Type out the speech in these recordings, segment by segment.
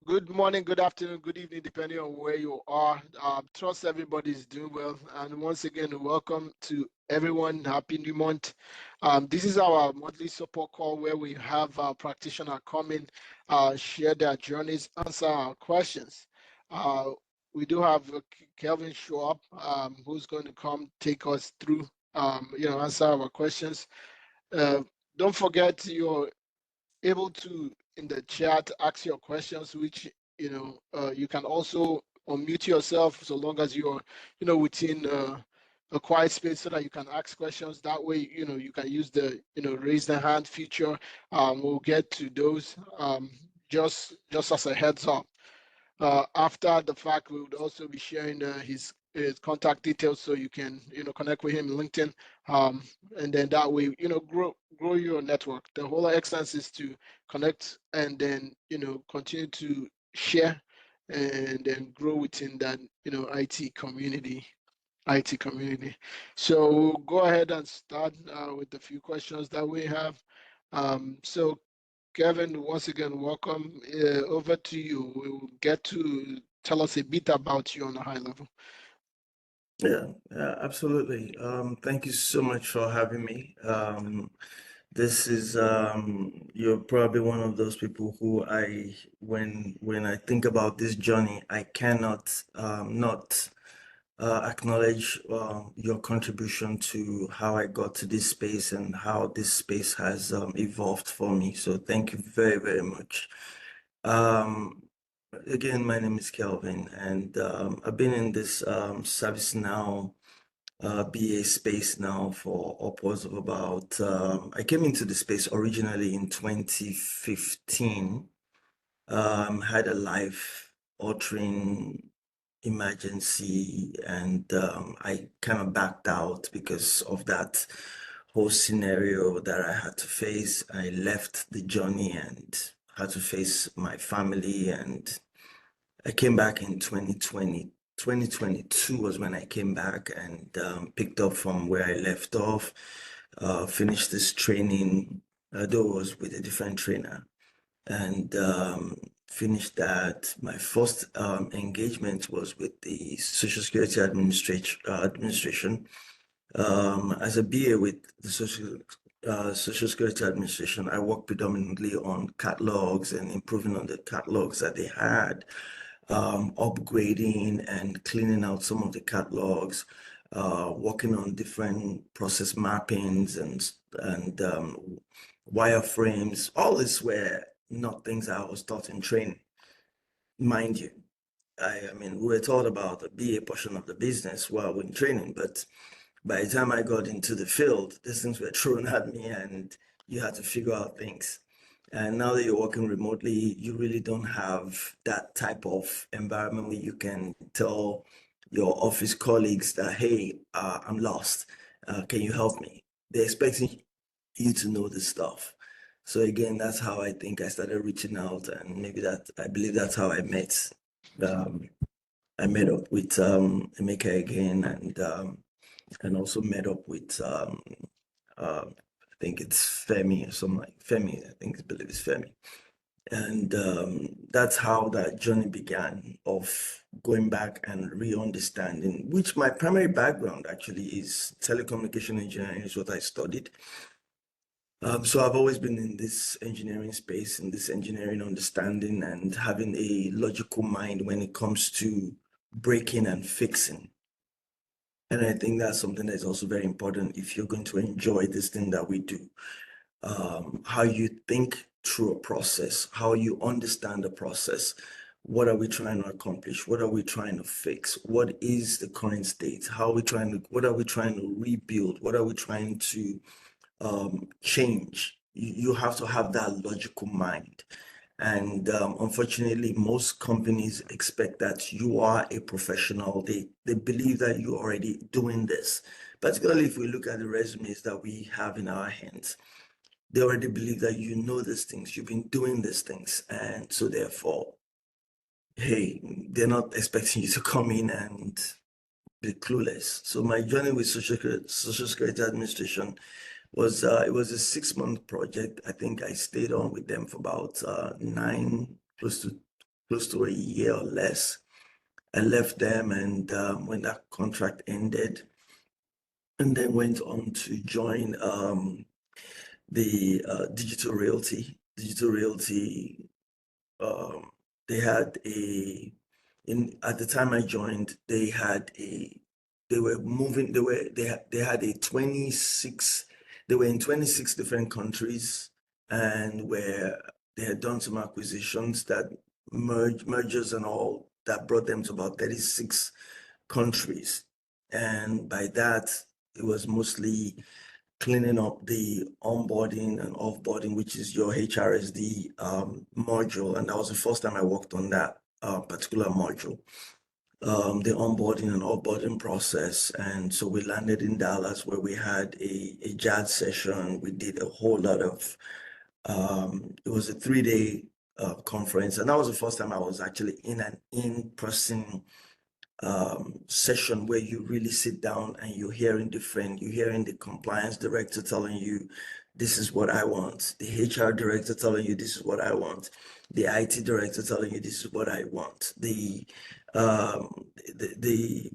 Good morning, good afternoon, good evening, depending on where you are. Trust everybody's doing well. And once again, welcome to everyone. Happy New Month. This is our monthly support call where we have our practitioner come in, share their journeys, answer our questions. Uh, we do have Kelvin show up, who's going to come take us through, answer our questions. Uh, don't forget you're able to in the chat ask your questions, which you can also unmute yourself so long as you're within a quiet space so that you can ask questions. That way, you can use the raise the hand feature. We'll get to those just as a heads up. After the fact, we would also be sharing his contact details so you can connect with him in LinkedIn, and then that way grow your network. The whole essence is to connect and then continue to share and then grow within that IT community. IT community. So we'll go ahead and start with the few questions that we have. So Kevin, once again, welcome. Over to you. We will get to tell us a bit about you on a high level. Yeah, absolutely. Thank you so much for having me. This is you're probably one of those people who when I think about this journey, I cannot not acknowledge your contribution to how I got to this space and how this space has evolved for me. So thank you very, very much. Again, my name is Kelvin, and I've been in this ServiceNow BA space now for upwards of about, I came into the space originally in 2015, had a life-altering emergency, and I kind of backed out because of that whole scenario that I had to face. I left the journey and had to face my family, and I came back in 2020. 2022 was when I came back and picked up from where I left off, finished this training, though it was with a different trainer, and finished that. My first engagement was with the Social Security Administration. As a BA with the Social Security Administration, I worked predominantly on catalogs and improving on the catalogs that they had, upgrading and cleaning out some of the catalogs, working on different process mappings and wireframes. All this were not things I was taught in training, mind you. I mean, we were taught about the BA portion of the business while in training, but by the time I got into the field, these things were thrown at me and you had to figure out things. And now that you're working remotely, you really don't have that type of environment where you can tell your office colleagues that, hey, I'm lost. Can you help me? They're expecting you to know this stuff. So again, that's how I think I started reaching out, and maybe I believe that's how I met. I met up with Emeka again, and also met up with I think it's Femi or something like Femi. I believe it's Femi, and that's how that journey began of going back and re-understanding. Which my primary background actually is telecommunication engineering, is what I studied. So I've always been in this engineering space, in this engineering understanding, and having a logical mind when it comes to breaking and fixing. And I think that's something that's also very important if you're going to enjoy this thing that we do. How you think through a process, how you understand the process. What are we trying to accomplish? What are we trying to fix? What is the current state? What are we trying to rebuild? What are we trying to change? You have to have that logical mind. And unfortunately, most companies expect that you are a professional. They believe that you're already doing this. Particularly if we look at the resumes that we have in our hands, they already believe that you know these things, you've been doing these things. And so therefore, hey, they're not expecting you to come in and be clueless. So my journey with Social Security Administration was it was a 6-month project. I think I stayed on with them for about close to close to a year or less. I left them, and when that contract ended, and then went on to join the digital realty. Digital realty, um, they had a at the time I joined, they were moving, they had a 26, they were in 26 different countries, and where they had done some acquisitions that mergers and all that brought them to about 36 countries. And by that, it was mostly cleaning up the onboarding and offboarding, which is your HRSD module. And that was the first time I worked on that particular module, the onboarding and offboarding process. And so we landed in Dallas, where we had a jazz session. We did a whole lot of, it was a 3-day conference. And that was the first time I was actually in an in-person session where you really sit down and you're hearing the compliance director telling you, this is what I want. The HR director telling you, this is what I want. The IT director telling you, this is what I want. The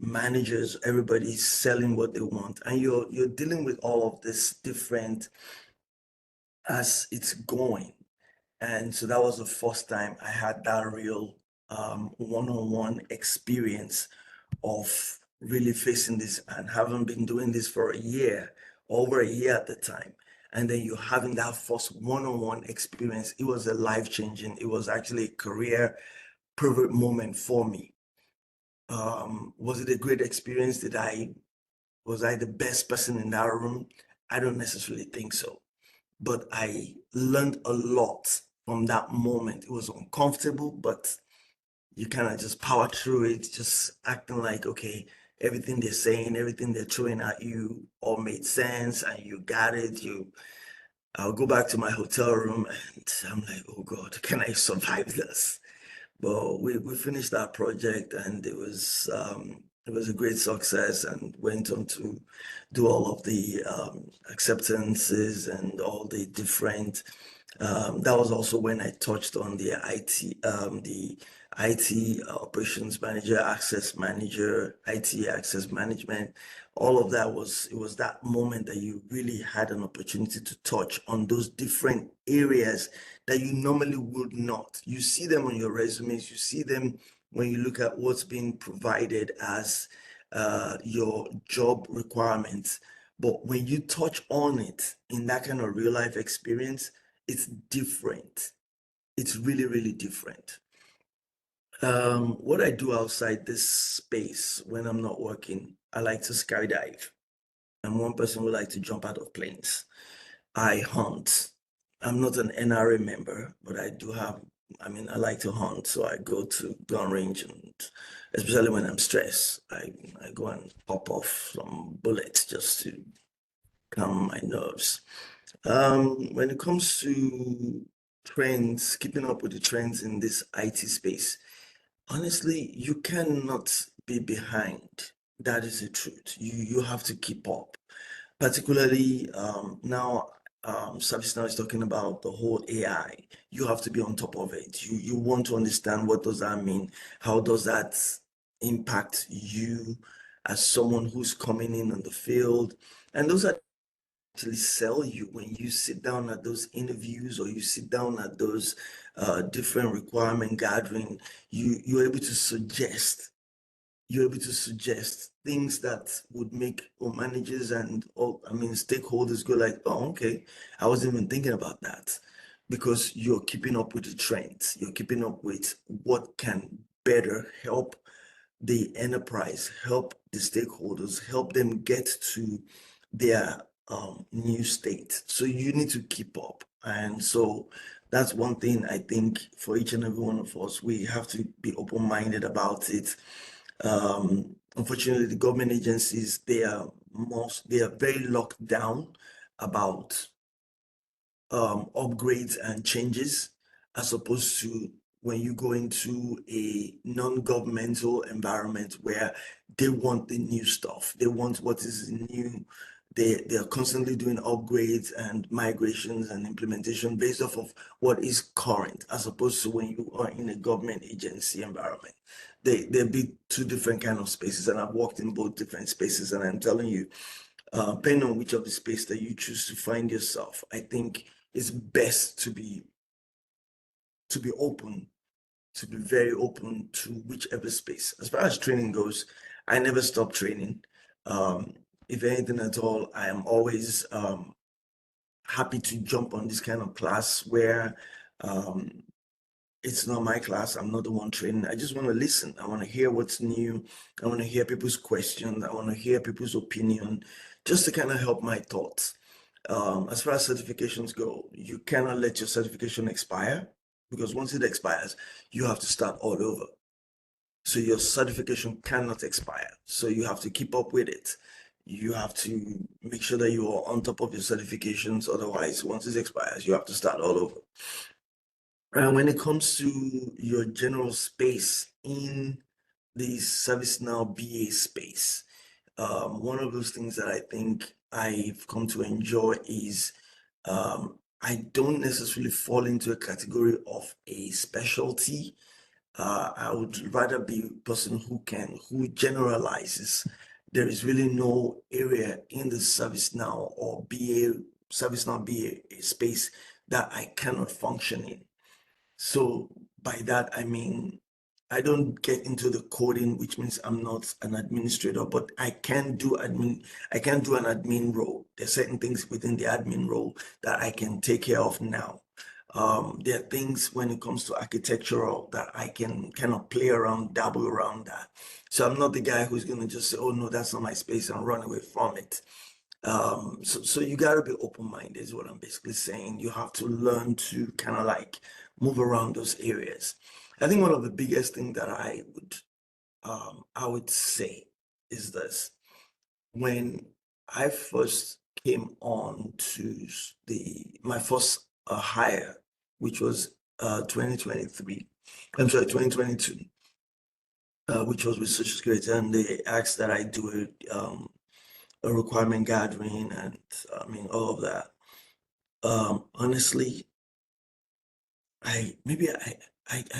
managers, everybody's selling what they want. And you're dealing with all of this different as it's going. And so that was the first time I had that real one-on-one experience of really facing this, and having been doing this for a year, over a year at the time. And then you having that first one-on-one experience, it was a life-changing, it was actually a career pivot moment for me. Was it a great experience? Was I the best person in that room? I don't necessarily think so. But I learned a lot from that moment. It was uncomfortable, but you kind of just power through it, just acting like, okay, everything they're saying, everything they're throwing at you all made sense, and you got it. I'll go back to my hotel room and I'm like, oh God, can I survive this? But we finished that project, and it was a great success, and went on to do all of the acceptances and all the different. That was also when I touched on the IT operations manager, access manager, IT access management. All of that was, it was that moment that you really had an opportunity to touch on those different areas that you normally would not. You see them on your resumes, you see them when you look at what's being provided as your job requirements. But when you touch on it in that kind of real life experience, it's different. It's really, really different. What I do outside this space when I'm not working, I like to skydive. I'm one person who like to jump out of planes. I hunt. I'm not an NRA member, but I do have, I mean, I like to hunt. So I go to gun range, and especially when I'm stressed, I go and pop off some bullets just to calm my nerves. When it comes to trends, keeping up with the trends in this IT space, honestly, you cannot be behind. That is the truth. You have to keep up. Particularly now, ServiceNow is talking about the whole AI. You have to be on top of it. You want to understand, what does that mean? How does that impact you as someone who's coming in on the field? And those are actually sell you when you sit down at those interviews, or you sit down at those different requirement gathering. You're able to suggest, things that would make all managers and all, I mean, stakeholders go like, oh, okay, I wasn't even thinking about that. Because you're keeping up with the trends, you're keeping up with what can better help the enterprise, help the stakeholders, help them get to their new state. So you need to keep up. And so that's one thing I think for each and every one of us, we have to be open-minded about it. Unfortunately, the government agencies, they are very locked down about upgrades and changes, as opposed to when you go into a non-governmental environment where they want the new stuff, they want what is new, they're constantly doing upgrades and migrations and implementation based off of what is current, as opposed to when you are in a government agency environment. They'll be two different kind of spaces, and I've worked in both different spaces, and I'm telling you, depending on which of the space that you choose to find yourself, I think it's best to be open, to be very open to whichever space. As far as training goes, I never stop training. If anything at all, I am always happy to jump on this kind of class where it's not my class. I'm not the one training. I just want to listen. I want to hear what's new. I want to hear people's questions. I want to hear people's opinion, just to kind of help my thoughts. As far as certifications go, you cannot let your certification expire, because once it expires, you have to start all over. So your certification cannot expire. So you have to keep up with it. You have to make sure that you are on top of your certifications. Otherwise, once it expires, you have to start all over. And when it comes to your general space in the ServiceNow BA space, one of those things that I think I've come to enjoy is I don't necessarily fall into a category of a specialty. I would rather be a person who generalizes. There is really no area in the ServiceNow or ServiceNow BA space that I cannot function in. So by that, I mean, I don't get into the coding, which means I'm not an administrator, but I can do an admin role. There's certain things within the admin role that I can take care of now. There are things when it comes to architectural that I can kind of play around, dabble around that. So I'm not the guy who's going to just say, oh no, that's not my space, and run away from it. So you got to be open-minded is what I'm basically saying. You have to learn to kind of like move around those areas. I think one of the biggest thing that I would say is this. When I first came on to my first hire, which was 2023, I'm sorry, 2022, which was with Social Security, and they asked that I do a requirement gathering, and I mean all of that. Honestly, I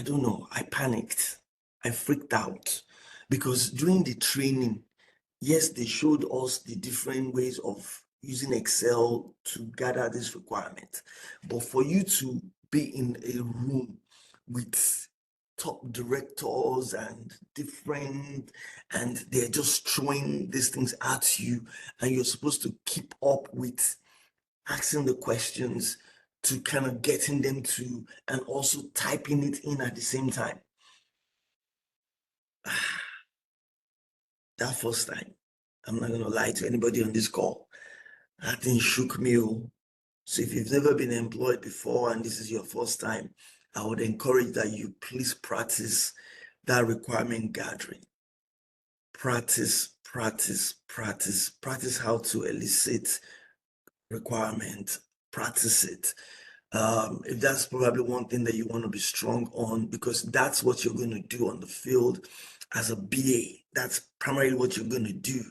don't know. I panicked. I freaked out because during the training, yes, they showed us the different ways of using Excel to gather this requirement. But for you to be in a room with top directors and they're just throwing these things at you, and you're supposed to keep up with asking the questions, to kind of getting them to, and also typing it in at the same time. That first time, I'm not going to lie to anybody on this call, that thing shook me. So if you've never been employed before and this is your first time, I would encourage that you please practice that requirement gathering. Practice how to elicit requirement, practice it. If that's probably one thing that you want to be strong on, because that's what you're going to do on the field as a BA. That's primarily what you're going to do.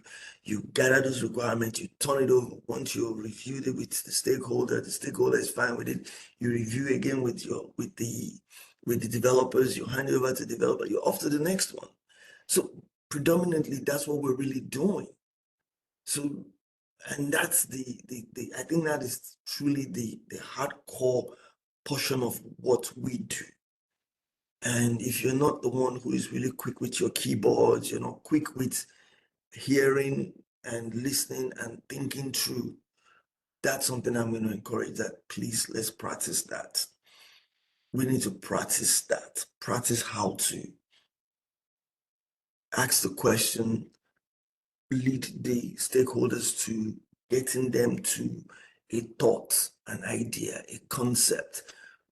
You gather those requirements, you turn it over. Once you reviewed it with the stakeholder is fine with it. You review again with the developers, you hand it over to the developer, you're off to the next one. So predominantly, that's what we're really doing. So, and that's I think that is truly the hardcore portion of what we do. And if you're not the one who is really quick with your keyboards, you're not quick with hearing and listening and thinking through, that's something I'm going to encourage, that please, let's practice that. We need to practice that. Practice how to ask the question, lead the stakeholders to getting them to a thought, an idea, a concept.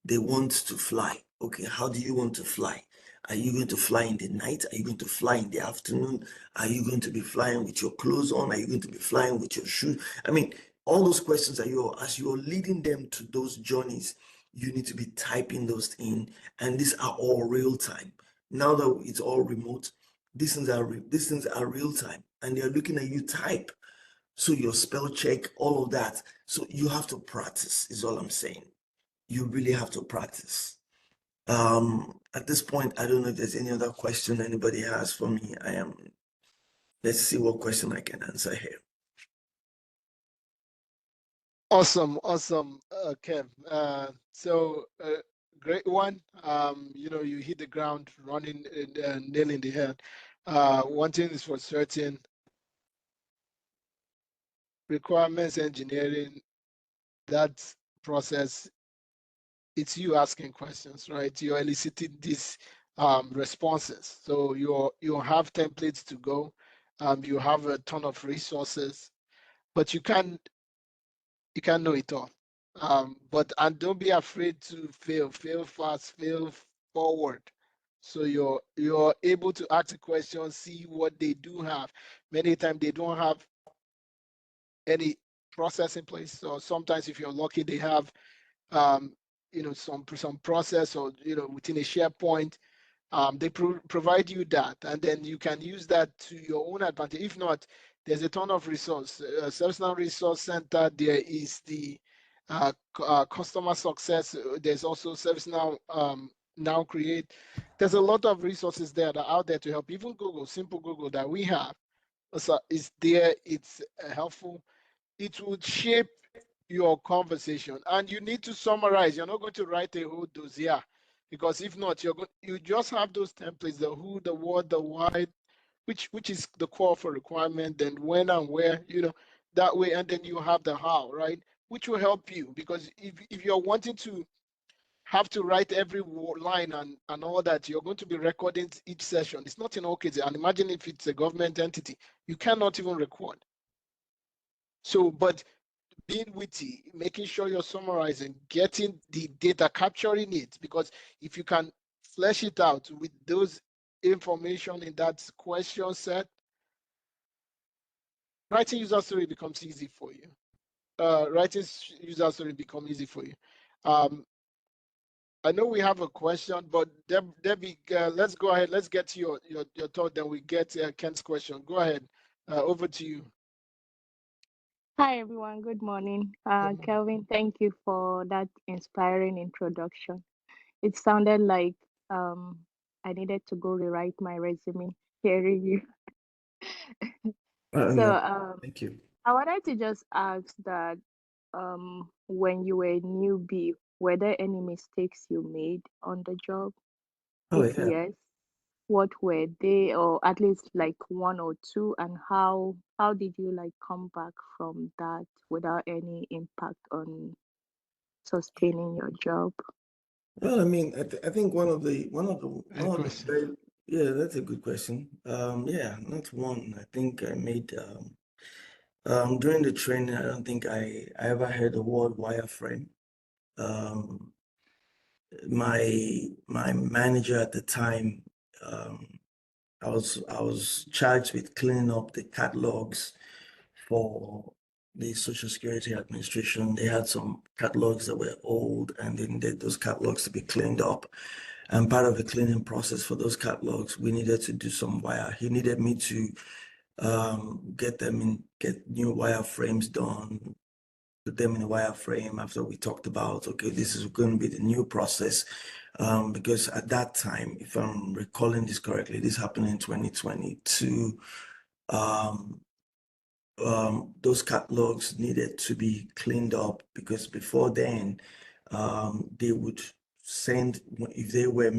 They want to fly. Okay, how do you want to fly? Are you going to fly in the night? Are you going to fly in the afternoon? Are you going to be flying with your clothes on? Are you going to be flying with your shoes? I mean, all those questions that as you're leading them to those journeys, you need to be typing those in. And these are all real time. Now that it's all remote, these things are real time, and they're looking at you type. So your spell check, all of that. So you have to practice, is all I'm saying. You really have to practice. At this point, I don't know if there's any other question anybody has for me. Let's see what question I can answer here. Awesome, Kev. Great one. You hit the ground running, nailing the head. One thing is for certain, requirements engineering, that process, it's you asking questions, right? You're eliciting these responses. So you have templates to go. You have a ton of resources, but you can't know it all. And don't be afraid to fail. Fail fast. Fail forward. So you're able to ask a question, see what they do have. Many times they don't have any process in place. So sometimes if you're lucky, they have some process, or within a SharePoint. They provide you that, and then you can use that to your own advantage. If not, there's a ton of resource. ServiceNow Resource Center. There is the customer success. There's also ServiceNow Now Create. There's a lot of resources there that are out there to help. Even Google, simple Google that we have, is there. It's helpful. It would shape your conversation, and you need to summarize. You're not going to write a whole dossier, because if not, you just have those templates: the who, the what, the why, which is the core for requirement, then when and where, that way, and then you have the how, right, which will help you. Because if you're wanting to have to write every line and all that, you're going to be recording each session. It's not in all cases. And imagine if it's a government entity, you cannot even record. So, but being witty, making sure you're summarizing, getting the data, capturing it, because if you can flesh it out with those information in that question set, writing user story becomes easy for you. Writing user story becomes easy for you. I know we have a question, but Debbie, let's go ahead. Let's get to your thought, then we get Ken's question. Go ahead. Over to you. Hi, everyone. Good morning. Kelvin, thank you for that inspiring introduction. It sounded like I needed to go rewrite my resume hearing you. So No, thank you. I wanted to just ask that when you were a newbie, were there any mistakes you made on the job? Oh, If yeah. yes, what were they, or at least like one or two, and how did you like come back from that without any impact on sustaining your job? Well, I mean, I think one of the Good question. yeah, that's a good question. Yeah, not one. I think I made during the training, I don't think I ever heard the word wireframe. Um, my manager at the time, I was charged with cleaning up the catalogs for the Social Security Administration. They had some catalogs that were old, and they needed those catalogs to be cleaned up. And part of the cleaning process for those catalogs, we needed to do some wire. He needed me to get new wire frames done, put them in a wire frame after we talked about, okay, this is going to be the new process. Because at that time, if I'm recalling this correctly, this happened in 2022. Those catalogs needed to be cleaned up, because before then, they would send, if they were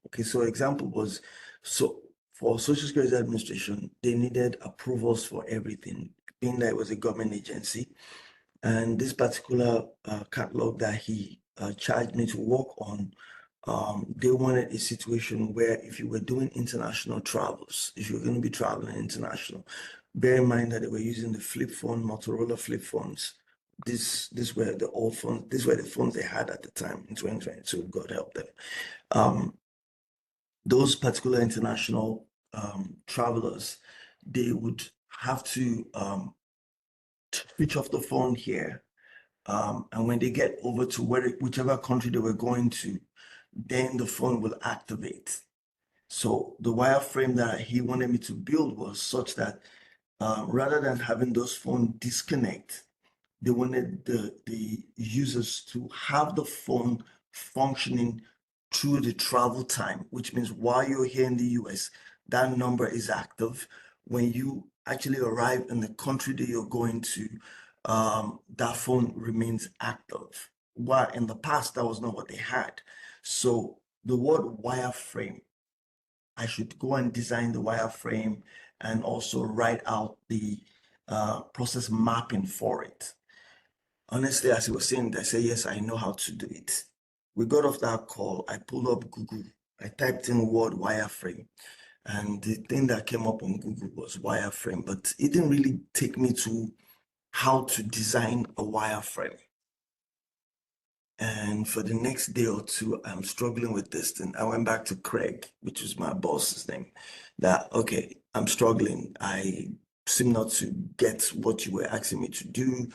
okay, so example was, so for Social Security Administration, they needed approvals for everything, being that it was a government agency. And this particular catalog that he charged me to work on, they wanted a situation where if you were doing international travels, if you were going to be traveling international, bear in mind that they were using the flip phone, Motorola flip phones. This were the old phones. These were the phones they had at the time in 2022. God help them. Those particular international travelers, they would have to switch off the phone here. And when they get over to whichever country they were going to, then the phone will activate. So the wireframe that he wanted me to build was such that rather than having those phones disconnect, they wanted the users to have the phone functioning through the travel time, which means while you're here in the US, that number is active. When you actually arrive in the country that you're going to, that phone remains active. While in the past, that was not what they had. So the word wireframe, I should go and design the wireframe and also write out the process mapping for it. Honestly, as he was saying, I said, yes, I know how to do it. We got off that call. I pulled up Google. I typed in word wireframe. And the thing that came up on Google was wireframe, but it didn't really take me to how to design a wireframe. And for the next day or two, I'm struggling with this thing. I went back to Craig, which was my boss's name, that, okay, I'm struggling. I seem not to get what you were asking me to do.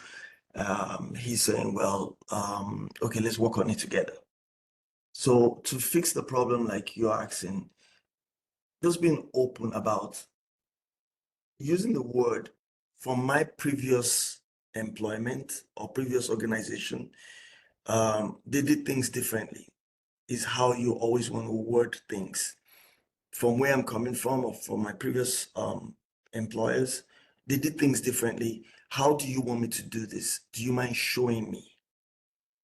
He's saying, well, okay, let's work on it together. So to fix the problem, like you're asking, just being open about using the word from my previous employment or previous organization, they did things differently, is how you always want to word things. From where I'm coming from or from my previous employers, they did things differently. How do you want me to do this? Do you mind showing me?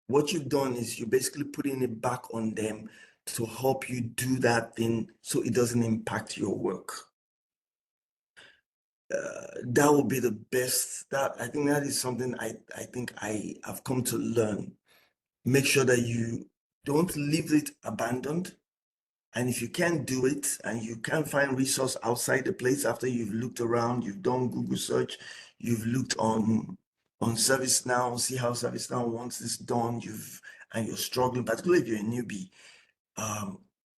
What you've done is you're basically putting it back on them to help you do that thing so it doesn't impact your work. That would be the best. That I think that is something I think I have come to learn. Make sure that you don't leave it abandoned. And if you can't do it and you can't find resource outside the place after you've looked around, you've done Google search, you've looked on ServiceNow, see how ServiceNow wants this done, and you're struggling, particularly if you're a newbie,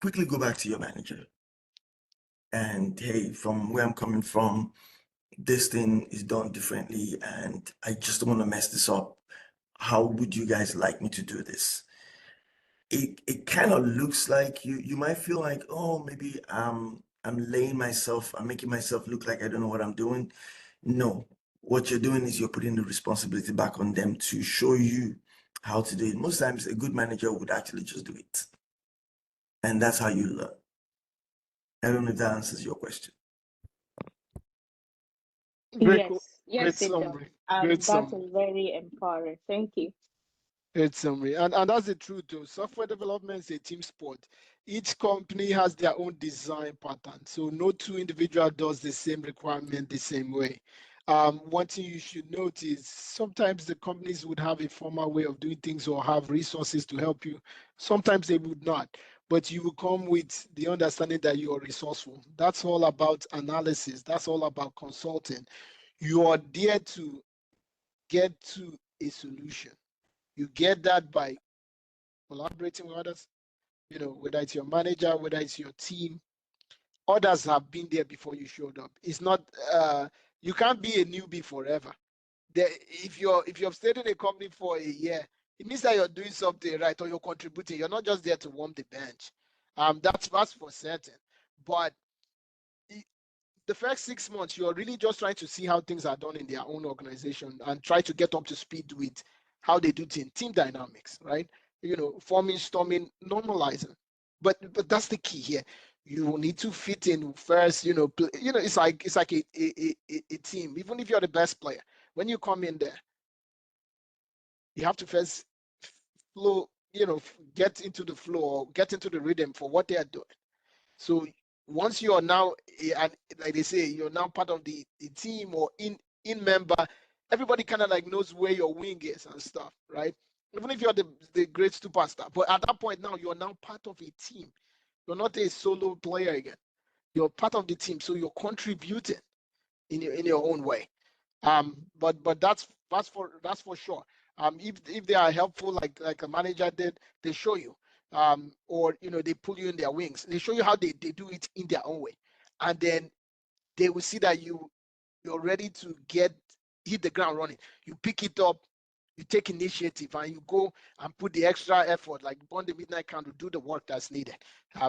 quickly go back to your manager. And hey, from where I'm coming from, this thing is done differently and I just don't want to mess this up. How would you guys like me to do this? It kind of looks like you might feel like, oh, maybe I'm making myself look like I don't know what I'm doing. No, what you're doing is you're putting the responsibility back on them to show you how to do it. Most times a good manager would actually just do it. And that's how you learn. I don't know if that answers your question. Great, Yes, great yes, it does. summary. Great That summary. is very empowering. Thank you. Great summary. And that's the truth too. Software development is a team sport. Each company has their own design pattern. So no two individual does the same requirement the same way. One thing you should note is sometimes the companies would have a formal way of doing things or have resources to help you. Sometimes they would not, but you will come with the understanding that you are resourceful. That's all about analysis. That's all about consulting. You are there to get to a solution. You get that by collaborating with others, whether it's your manager, whether it's your team. Others have been there before you showed up. It's not you can't be a newbie forever. If you've stayed in a company for a year, it means that you're doing something right or you're contributing. You're not just there to warm the bench. That's for certain. But the first 6 months, you're really just trying to see how things are done in their own organization and try to get up to speed with how they do team dynamics, right? Forming, storming, normalizing. But that's the key here. You will need to fit in first. It's like a team. Even if you're the best player, when you come in there, you have to first flow. Get into the flow, get into the rhythm for what they are doing. So once you are now, and like they say, you're now part of the team or in member, everybody kind of like knows where your wing is and stuff, right? Even if you're the great superstar, but at that point now you're now part of a team. You're not a solo player again. You're part of the team, so you're contributing in your own way. But that's for sure. If they are helpful, like a manager did, they show you. Or they pull you in their wings. They show you how they do it in their own way, and then they will see that you're ready to hit the ground running. You pick it up, you take initiative, and you go and put the extra effort, like burn the midnight candle, do the work that's needed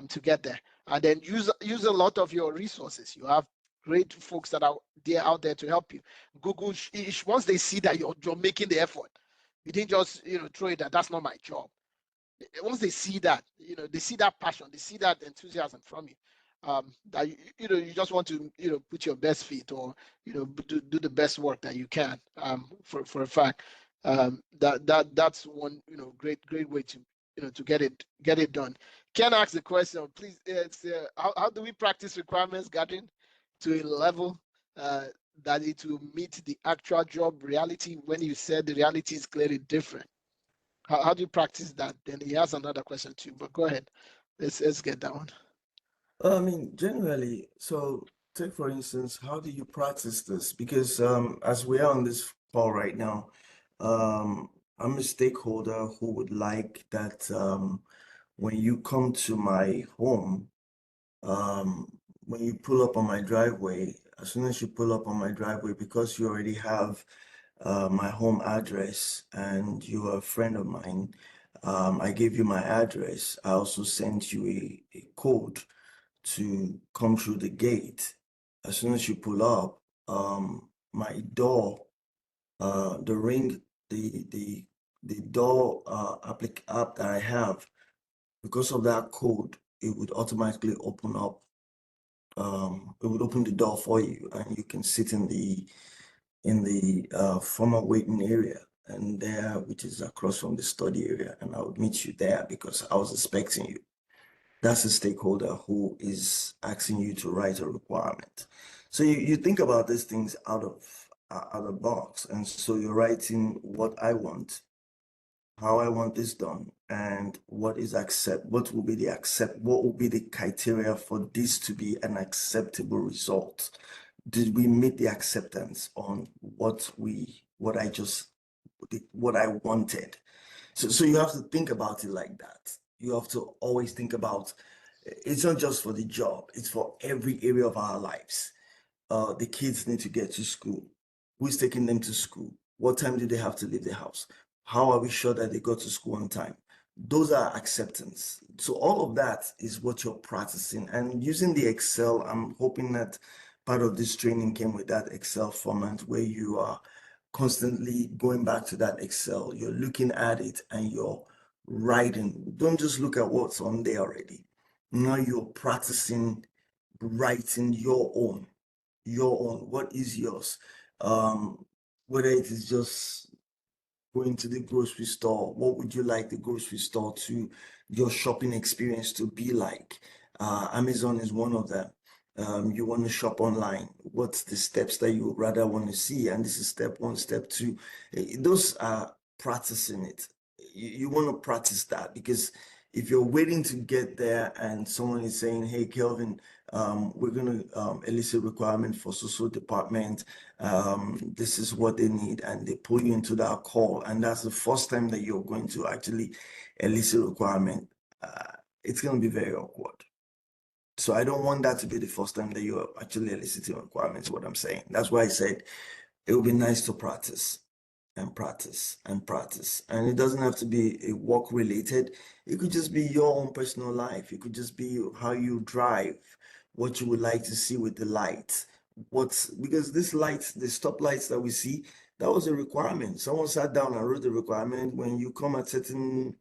to get there, and then use a lot of your resources. You have great folks that are there out there to help you. Google, once they see that you're making the effort, you didn't just throw it that that's not my job. Once they see that, they see that passion, they see that enthusiasm from you, that you just want to put your best feet, or do the best work that you can, for a fact. That's one great way to to get it done. Ken ask the question, please. It's how do we practice requirements gathering to a level that it will meet the actual job reality, when you said the reality is clearly different? How do you practice that? Then he has another question too, but go ahead. Let's get that one. I mean, generally, so take for instance, how do you practice this? Because as we are on this call right now, I'm a stakeholder who would like that when you come to my home, um, when you pull up on my driveway, as soon as you pull up on my driveway, because you already have my home address and you are a friend of mine, I gave you my address. I also sent you a code to come through the gate. As soon as you pull up, my door, the ring, the door app that I have, because of that code, it would automatically open up. It would open the door for you, and you can sit in the formal waiting area, and there, which is across from the study area, and I would meet you there because I was expecting you. That's a stakeholder who is asking you to write a requirement. So you think about these things out of the box, and so you're writing what I want, how I want this done, and what will be the criteria for this to be an acceptable result. Did we meet the acceptance on what I wanted? So you have to think about it like that. You have to always think about, it's not just for the job, it's for every area of our lives. The kids need to get to school. Who's taking them to school? What time do they have to leave the house? How are we sure that they go to school on time? Those are acceptance. So all of that is what you're practicing. And using the Excel, I'm hoping that part of this training came with that Excel format where you are constantly going back to that Excel. You're looking at it and you're writing. Don't just look at what's on there already. Now you're practicing writing what is yours. Whether it is just going to the grocery store, what would you like the grocery store to your shopping experience to be like? Amazon is one of them. You want to shop online, what's the steps that you would rather want to see? And this is step one, step two. Those are practicing it. You want to practice that, because if you're waiting to get there and someone is saying, hey, Kelvin, we're going to elicit requirement for social department, this is what they need, and they pull you into that call, and that's the first time that you're going to actually elicit requirement, it's going to be very awkward. So I don't want that to be the first time that you're actually eliciting requirements, what I'm saying. That's why I said it would be nice to practice and practice and practice. And it doesn't have to be a work related. It could just be your own personal life. It could just be how you drive, what you would like to see with the lights. Because this lights, the stop lights that we see, that was a requirement. Someone sat down and wrote the requirement. When you come at certain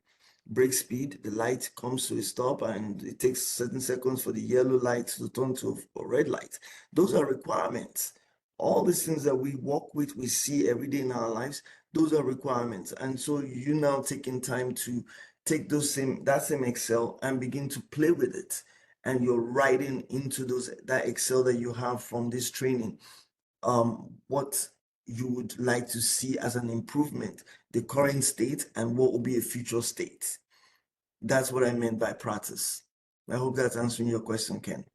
brake speed, the light comes to a stop, and it takes certain seconds for the yellow light to turn to a red light. Those are requirements. All these things that we work with, we see every day in our lives, those are requirements. And so you now taking time to take that same Excel and begin to play with it. And you're writing into that Excel that you have from this training, what you would like to see as an improvement, the current state, and what will be a future state. That's what I meant by practice. I hope that's answering your question, Ken.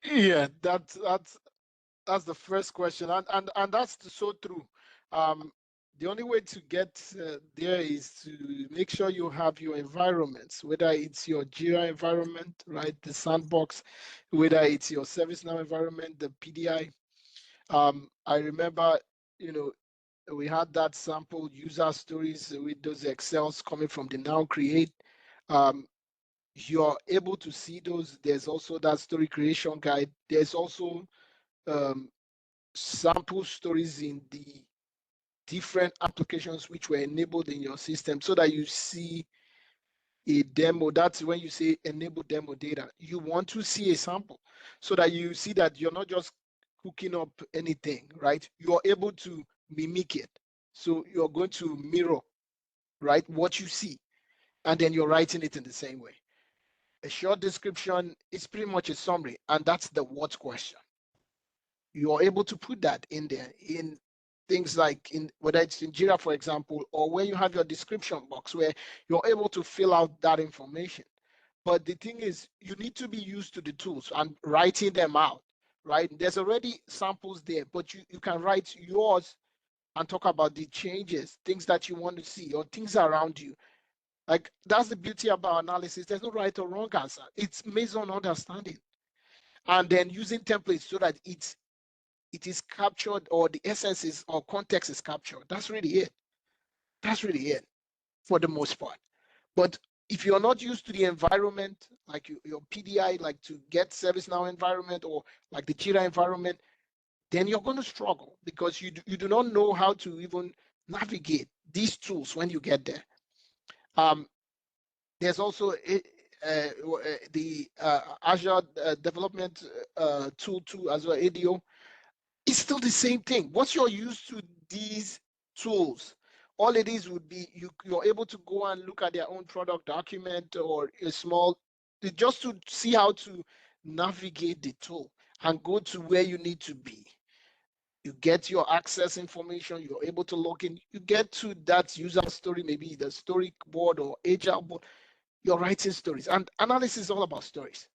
Yeah, that's the first question, and that's so true. The only way to get there is to make sure you have your environments, whether it's your Jira environment, right, the sandbox, whether it's your ServiceNow environment, the PDI. I remember, we had that sample user stories with those Excels coming from the Now Create. Um, you're able to see those. There's also that story creation guide. There's also sample stories in the different applications which were enabled in your system so that you see a demo. That's when you say enable demo data. You want to see a sample so that you see that you're not just cooking up anything, right? You're able to mimic it. So you're going to mirror, right, what you see, and then you're writing it in the same way. A short description is pretty much a summary, and that's the what question. You're able to put that in there in things like in whether it's in Jira, for example, or where you have your description box where you're able to fill out that information. But the thing is, you need to be used to the tools and writing them out, right? There's already samples there, but you can write yours and talk about the changes, things that you want to see, or things around you. Like that's the beauty about analysis. There's no right or wrong answer. It's based on understanding. And then using templates so that it is captured, or the essence is or context is captured. That's really it. That's really it for the most part. But if you're not used to the environment, like your PDI, like to get ServiceNow environment or like the Jira environment, then you're going to struggle because you do not know how to even navigate these tools when you get there. There's also the Azure development tool too as well, ADO. It's still the same thing. Once you're used to these tools, all it is would be you're able to go and look at their own product document or a small, just to see how to navigate the tool and go to where you need to be. You get your access information, you're able to log in, you get to that user story, maybe the storyboard or agile board, you're writing stories. And analysis is all about stories.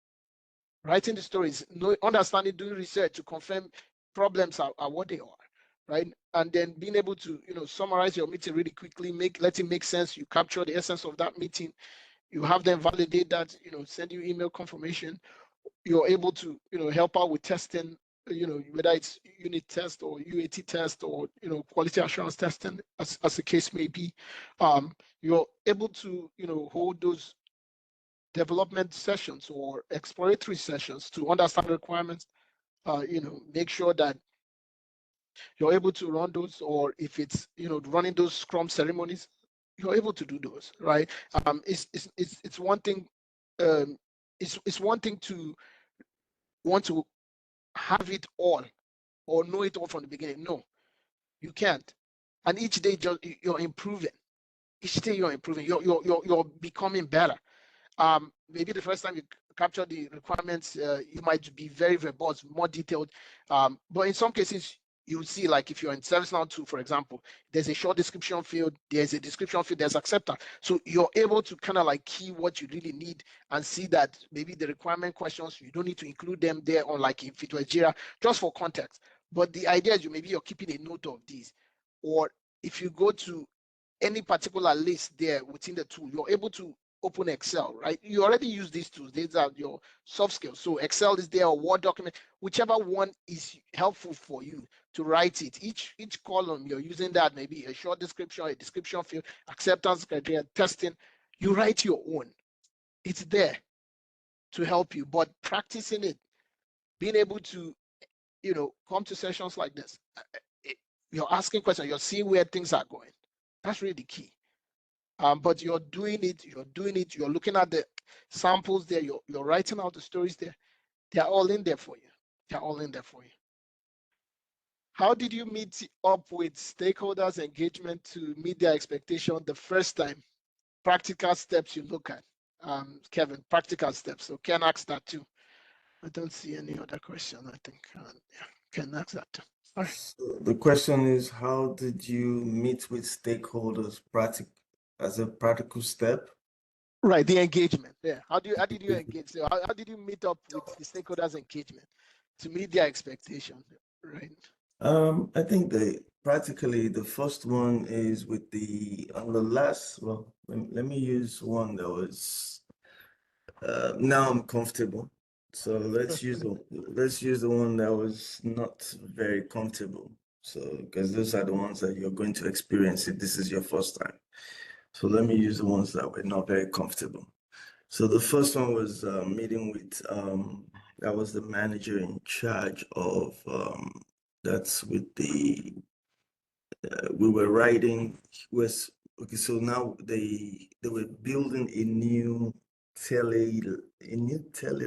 Writing the stories, understanding, doing research to confirm problems are what they are, right? And then being able to, summarize your meeting really quickly, let it make sense. You capture the essence of that meeting. You have them validate that, send you email confirmation. You're able to, help out with testing, whether it's unit test or UAT test or, quality assurance testing, as the case may be. You're able to, hold those development sessions or exploratory sessions to understand the requirements, make sure that you're able to run those, or if it's, running those Scrum ceremonies, you're able to do those, right? It's one thing, it's one thing to want to have it all or know it all from the beginning. No, you can't. And each day you're improving. Each day you're improving. You're becoming better. Maybe the first time you capture the requirements, you might be very verbose, more detailed. But in some cases, you'll see, like if you're in ServiceNow 2, for example, there's a short description field, there's a description field, there's acceptor. So you're able to kind of like key what you really need and see that maybe the requirement questions, you don't need to include them there on, like if it was Jira, just for context. But the idea is maybe you're keeping a note of these. Or if you go to any particular list there within the tool, you're able to open Excel, right? You already use these tools. These are your soft skills. So Excel is there, or Word document, whichever one is helpful for you to write it. Each column you're using that, maybe a short description, a description field, acceptance criteria, testing. You write your own. It's there to help you, but practicing it, being able to, come to sessions like this, you're asking questions, you're seeing where things are going. That's really the key. But you're doing it, you're looking at the samples there, you're writing out the stories there. They're all in there for you. They're all in there for you. How did you meet up with stakeholders engagement to meet their expectation the first time? Practical steps you look at. Kevin, practical steps. So Ken asked that too. I don't see any other question, I think. Yeah, Ken asked that too. All right. So the question is, how did you meet with stakeholders as a practical step? Right, the engagement. Yeah. How did you engage? So how did you meet up with the stakeholders engagement to meet their expectation? Right. I think practically the first one is with on the last, well, let me use one that was, now I'm comfortable. So let's use the one that was not very comfortable. So, because those are the ones that you're going to experience if this is your first time. So let me use the ones that were not very comfortable. So the first one was meeting with that was the manager in charge of that's with the we were writing was okay. So now they were building a new tele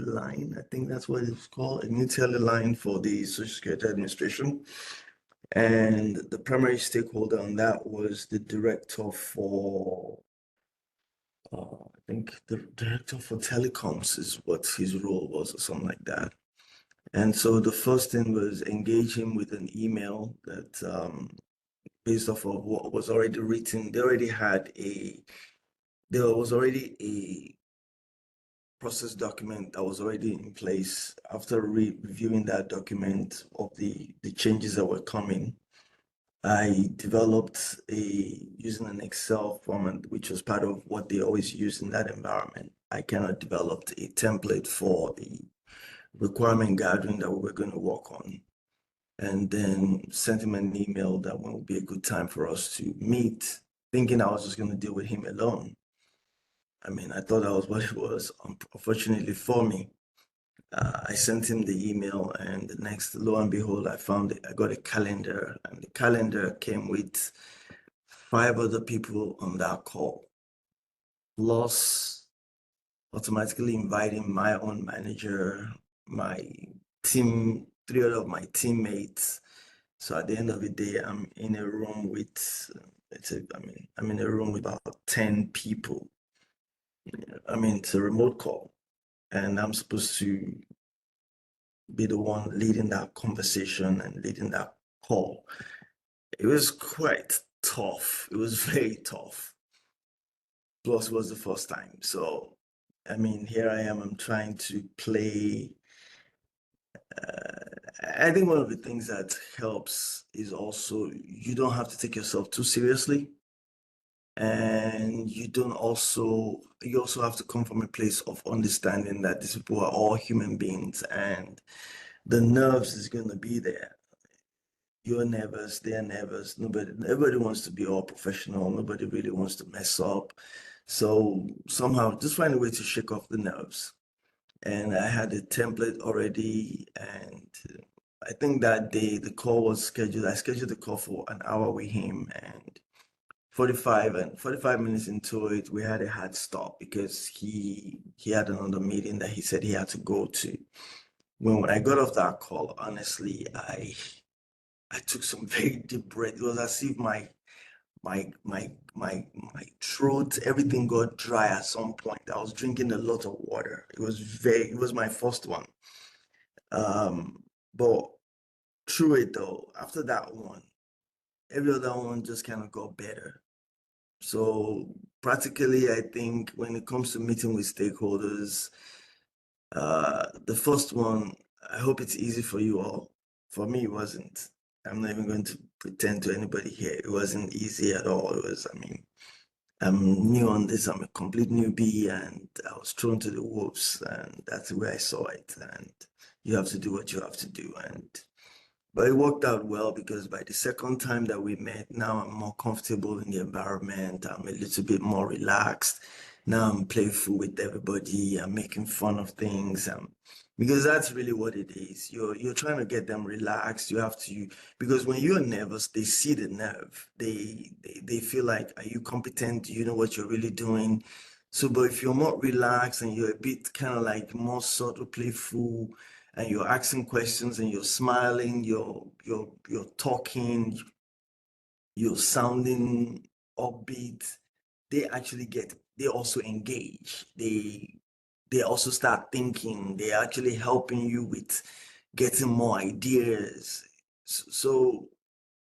line. I think that's what it's called, a new tele line for the Social Security Administration. And the primary stakeholder on that was the director for I think the director for telecoms is what his role was, or something like that. And so the first thing was engage him with an email that based off of what was already written. There was already a process document that was already in place. After reviewing that document of the changes that were coming, I developed using an Excel format, which was part of what they always use in that environment. I kind of developed a template for the requirement gathering that we were going to work on, and then sent him an email that when would be a good time for us to meet, thinking I was just going to deal with him alone. I mean, I thought that was what it was. Unfortunately for me, I sent him the email, and the next, lo and behold, I got a calendar, and the calendar came with 5 other people on that call, plus automatically inviting my own manager, my team, 3 other of my teammates. So at the end of the day, I'm in a room with, I'm in a room with about 10 people. I mean, it's a remote call, and I'm supposed to be the one leading that conversation and leading that call. It was quite tough. It was very tough. Plus, it was the first time. So, I mean, here I am, I'm trying to play. I think one of the things that helps is also you don't have to take yourself too seriously. And you also have to come from a place of understanding that these people are all human beings and the nerves is going to be there. You're nervous, they're nervous. Everybody wants to be all professional. Nobody really wants to mess up. So somehow just find a way to shake off the nerves. And I had a template already, and I think that day the call was scheduled. I scheduled the call for an hour with him, and 45 minutes into it, we had a hard stop because he had another meeting that he said he had to go to. When I got off that call, honestly, I took some very deep breath. It was as if my throat, everything got dry at some point. I was drinking a lot of water. It was my first one. But through it though, after that one, every other one just kind of got better. So practically, I think when it comes to meeting with stakeholders, the first one, I hope it's easy for you all. For me, it wasn't. I'm not even going to pretend to anybody here. It wasn't easy at all. I'm new on this. I'm a complete newbie, and I was thrown to the wolves, and that's the way I saw it. And you have to do what you have to do. But it worked out well because by the second time that we met, now I'm more comfortable in the environment. I'm a little bit more relaxed. Now I'm playful with everybody. I'm making fun of things. Because that's really what it is. You're trying to get them relaxed. You have to, because when you're nervous, they see the nerve. They feel like, are you competent? Do you know what you're really doing? So, but if you're more relaxed and you're a bit kind of like more sort of playful, and you're asking questions and you're smiling, you're talking, you're sounding upbeat, they also engage. They also start thinking. They're actually helping you with getting more ideas. So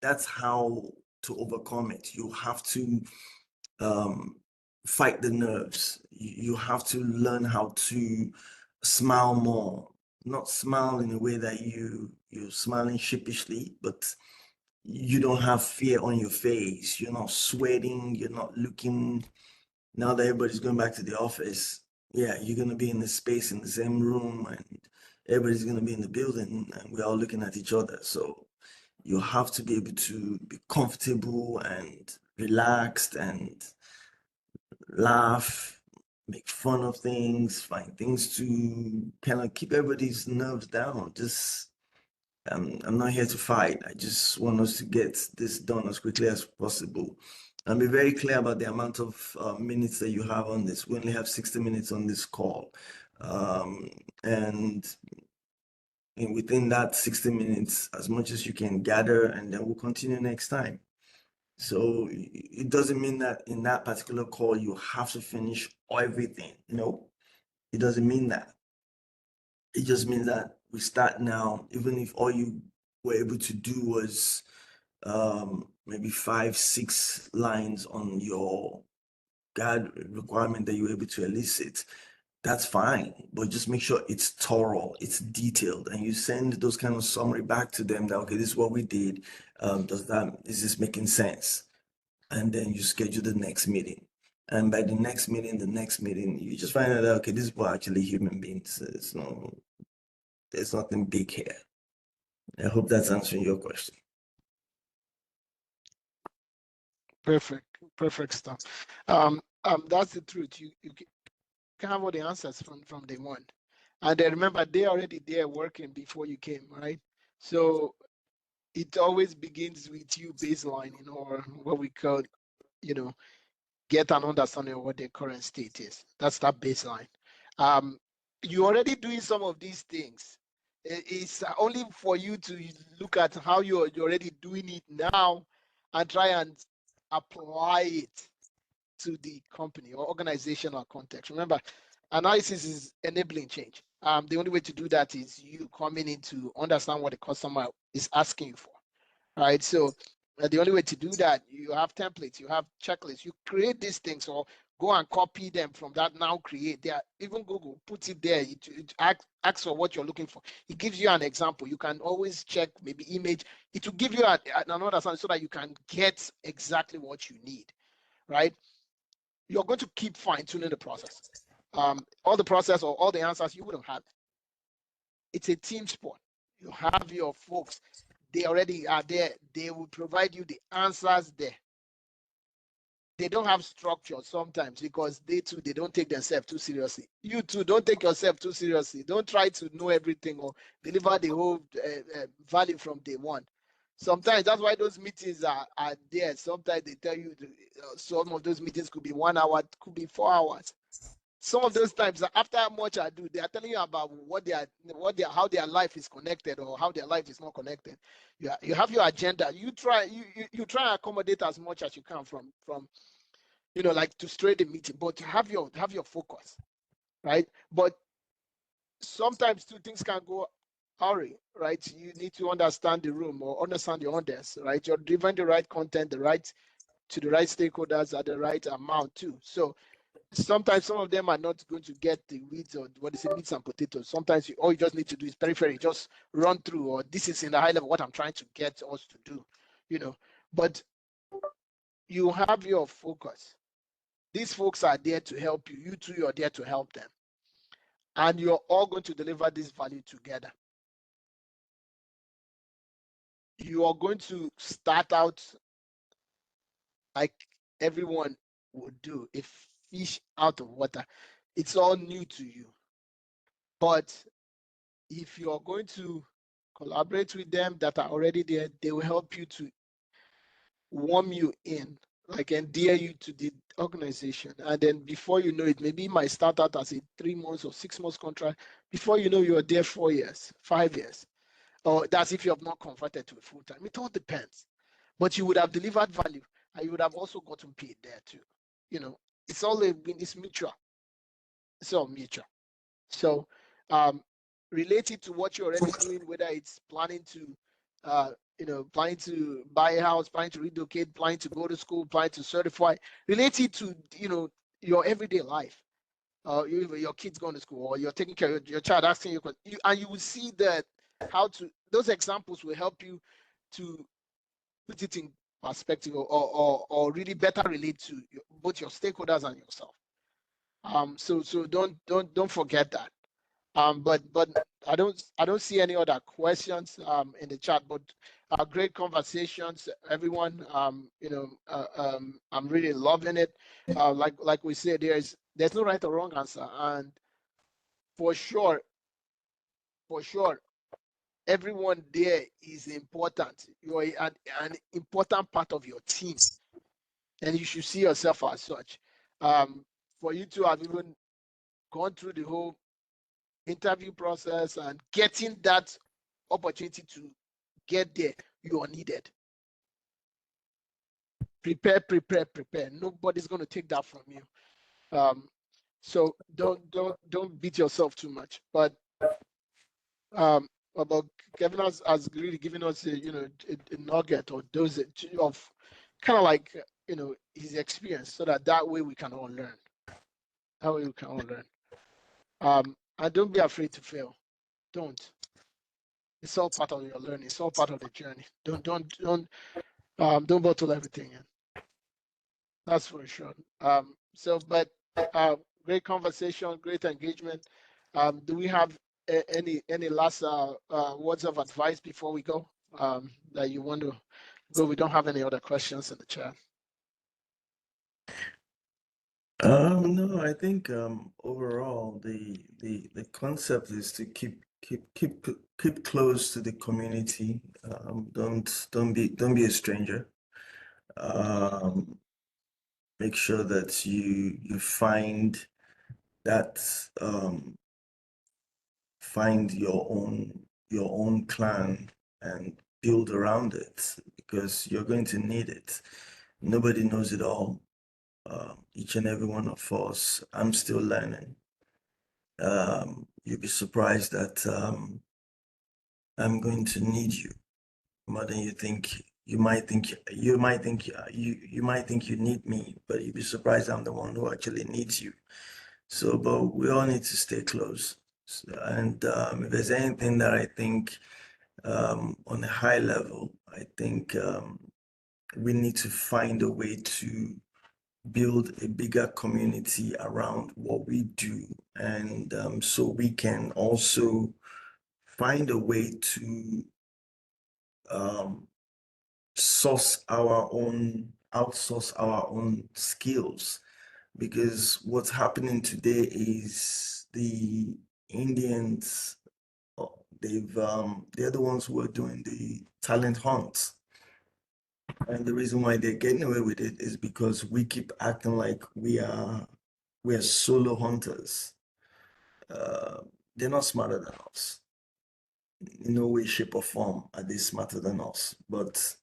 that's how to overcome it. You have to fight the nerves. You have to learn how to smile more, not smile in a way that you're smiling sheepishly, but you don't have fear on your face. You're not sweating. You're not looking. Now that everybody's going back to the office, yeah, you're gonna be in the space in the same room, and everybody's gonna be in the building, and we're all looking at each other. So you have to be able to be comfortable and relaxed and laugh, make fun of things, find things to kind of keep everybody's nerves down. Just I'm not here to fight. I just want us to get this done as quickly as possible. And be very clear about the amount of minutes that you have on this. We only have 60 minutes on this call. And within that 60 minutes, as much as you can gather, and then we'll continue next time. So it doesn't mean that in that particular call, you have to finish everything. No, it doesn't mean that. It just means that we start now, even if all you were able to do was maybe 5, 6 lines on your guide requirement that you were able to elicit, that's fine. But just make sure it's thorough, it's detailed, and you send those kind of summary back to them that, okay, this is what we did. Is this making sense? And then you schedule the next meeting. And by the next meeting, you just find out that, okay, these people are actually human beings. There's nothing big here. I hope that's answering your question. Perfect stuff. That's the truth. You can have all the answers from day one, and then remember they're already there working before you came, right? So it always begins with you baseline, or what we call, get an understanding of what their current state is. That's that baseline. You're already doing some of these things. It's only for you to look at how you're already doing it now and try and apply it to the company or organizational context. Remember, analysis is enabling change. The only way to do that is you coming in to understand what the customer is asking you for, right? So the only way to do that, you have templates, you have checklists, you create these things, or go and copy them from that now create. There, even Google puts it there. It asks for what you're looking for. It gives you an example. You can always check maybe image. It will give you another sound so that you can get exactly what you need, right? You're going to keep fine-tuning the process. All the process or all the answers you wouldn't have. It's a team sport. You have your folks. They already are there. They will provide you the answers there. They don't have structure sometimes because they don't take themselves too seriously. You too, don't take yourself too seriously. Don't try to know everything or deliver the whole value from day one. Sometimes that's why those meetings are there. Sometimes they tell you some of those meetings could be 1 hour, could be 4 hours. Some of those times, after much ado, they are telling you about how their life is connected or how their life is not connected. You have your agenda. You try and accommodate as much as you can from like to straight the meeting, but have your focus, right? But sometimes two things can go hurry, right? You need to understand the room or understand your audience, right? You're delivering the right content, to the right stakeholders at the right amount too. So sometimes some of them are not going to get the weeds or what is it, meats and potatoes. Sometimes all you just need to do is periphery, just run through, or this is in the high level what I'm trying to get us to do, But you have your focus. These folks are there to help you. You too, you're there to help them. And you're all going to deliver this value together. You are going to start out like everyone would do, a fish out of water. It's all new to you. But if you're going to collaborate with them that are already there, they will help you to warm you in, like endear you to the organization. And then before you know it, maybe it might start out as a 3 months or 6 months contract. Before you know, you're there 4 years, 5 years. Or that's if you have not converted to a full time. It all depends. But you would have delivered value and you would have also gotten paid there too. It's all it's mutual. It's all mutual. So related to what you're already doing, whether it's planning to planning to buy a house, planning to relocate, planning to go to school, planning to certify, related to your everyday life. Your kids going to school, or you're taking care of your child asking you, and you will see that those examples will help you to put it in perspective, or really better relate to both your stakeholders and yourself. So don't forget that. But I don't see any other questions in the chat. But Great conversations, everyone. I'm really loving it. Like we said, there's no right or wrong answer, and for sure, for sure, everyone there is important. You're an important part of your team, and you should see yourself as such. For you to have even gone through the whole interview process and getting that opportunity to get there, you are needed. Prepare, prepare, prepare. Nobody's going to take that from you. So don't beat yourself too much. But about Kevin has really given us a nugget or dosage of kind of like his experience, so that way we can all learn. That way we can all learn. And don't be afraid to fail. Don't. It's all part of your learning. It's all part of the journey. Don't bottle everything in. That's for sure. But great conversation, great engagement. Do we have any last words of advice before we go? That you want to go? We don't have any other questions in the chat. No, I think overall the concept is to keep close to the community. Don't be a stranger. Make sure that you find that find your own plan and build around it, because you're going to need it. Nobody knows it all. Each and every one of us, I'm still learning. You'll be surprised that I'm going to need you more than you think. You might think you might think you need me, but you'll be surprised I'm the one who actually needs you. So, but we all need to stay close. And if there's anything that I think on a high level, I think we need to find a way to build a bigger community around what we do, and so we can also find a way to outsource our own skills, because what's happening today is the Indians, they're the ones who are doing the talent hunt. And the reason why they're getting away with it is because we keep acting like we're solo hunters. They're not smarter than us. In no way, shape, or form are they smarter than us. But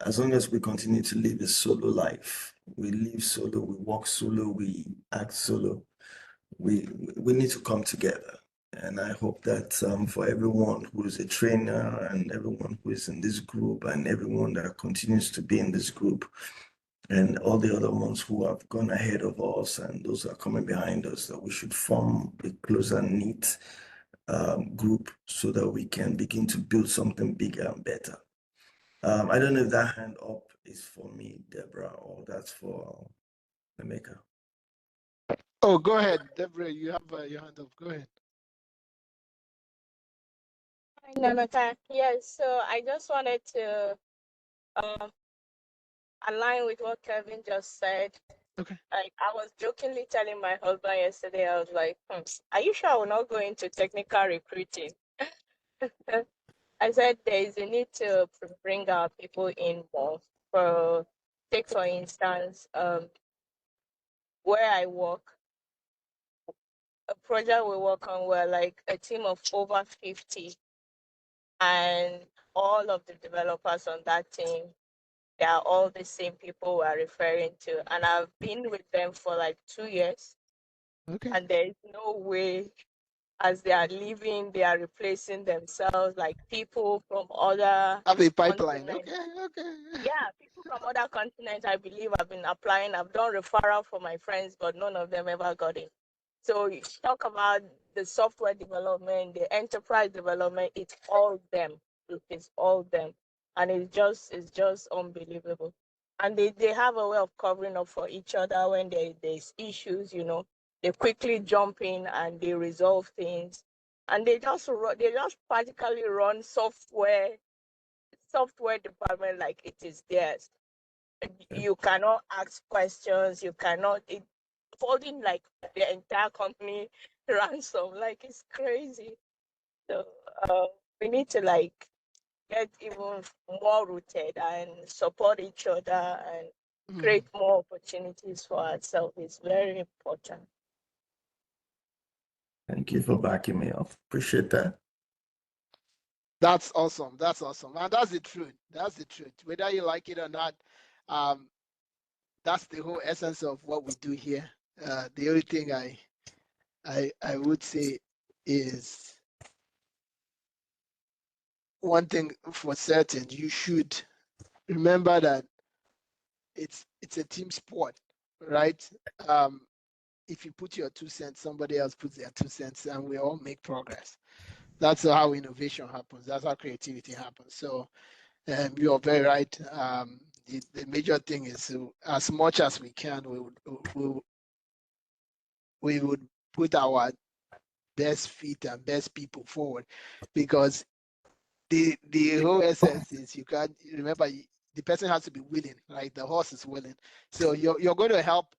as long as we continue to live a solo life, we live solo, we walk solo, we act solo, we need to come together. And I hope that for everyone who is a trainer and everyone who is in this group and everyone that continues to be in this group and all the other ones who have gone ahead of us and those that are coming behind us, that we should form a closer knit group so that we can begin to build something bigger and better. I don't know if that hand up is for me, Deborah, or that's for Emeka. Oh, go ahead, Deborah. You have your hand up. Go ahead. Hi, yes, so I just wanted to align with what Kevin just said. Okay. I was jokingly telling my husband yesterday, I was like, are you sure I will not go into technical recruiting? I said there is a need to bring our people in more. Take for instance, where I work, a project we work on, we're like a team of over 50, and all of the developers on that team, they are all the same people we're referring to, and I've been with them for like 2 years. Okay. And there is no way, as they are leaving, they are replacing themselves, like people from other Have a pipeline. continents. Okay. Yeah, people from other continents, I believe, I've been applying. I've done referral for my friends, but none of them ever got it. So you talk about the software development, the enterprise development, it's all them. It is all them. And it's just unbelievable. And they have a way of covering up for each other when there's issues, they quickly jump in and they resolve things. And they just practically run software software department like it is theirs. You cannot ask questions. You cannot holding like the entire company ransom. Like it's crazy. So we need to like get even more rooted and support each other and create more opportunities for ourselves. It's very important. Thank you for backing me up. Appreciate that. That's awesome. That's awesome. And that's the truth. That's the truth. Whether you like it or not, that's the whole essence of what we do here. The only thing I would say is one thing for certain, you should remember that it's a team sport, right? If you put your 2 cents, somebody else puts their 2 cents, and we all make progress. That's how innovation happens. That's how creativity happens. So you're very right. The major thing is as much as we can, we would put our best feet and best people forward, because the whole essence is you can't remember the person has to be willing, right? The horse is willing. So you're going to help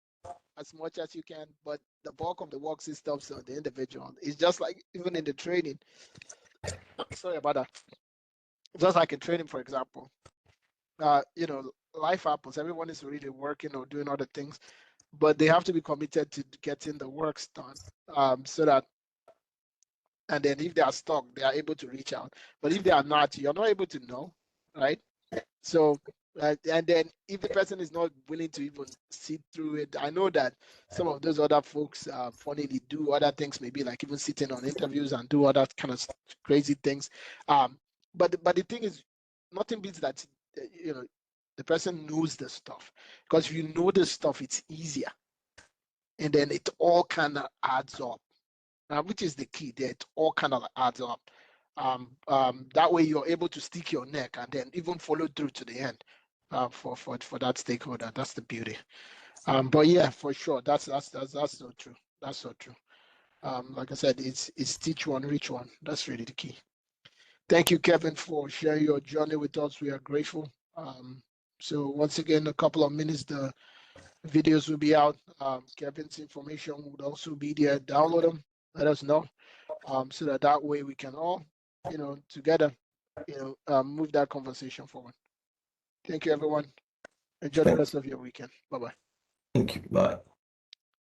as much as you can, but the bulk of the work stops on the individual. It's just like even in the training. Sorry about that. Just like in training, for example, life happens. Everyone is really working or doing other things, but they have to be committed to getting the works done, so that, and then if they are stuck, they are able to reach out. But if they are not, you're not able to know, right? So, and then if the person is not willing to even sit through it, I know that some of those other folks funnily do other things, maybe like even sitting on interviews and do other kind of crazy things. But the thing is, nothing beats that, the person knows the stuff, because if you know the stuff, it's easier, and then it all kind of adds up, which is the key there. It all kind of adds up. That way you're able to stick your neck and then even follow through to the end, for that stakeholder. That's the beauty. But yeah, for sure, that's so true. That's so true. Like I said, it's teach one, reach one. That's really the key. Thank you, Kevin, for sharing your journey with us. We are grateful. So once again, a couple of minutes, the videos will be out. Kevin's information would also be there. Download them. Let us know, so that way we can all, together, move that conversation forward. Thank you, everyone. Enjoy the rest of your weekend. Bye-bye. Thank you. Bye.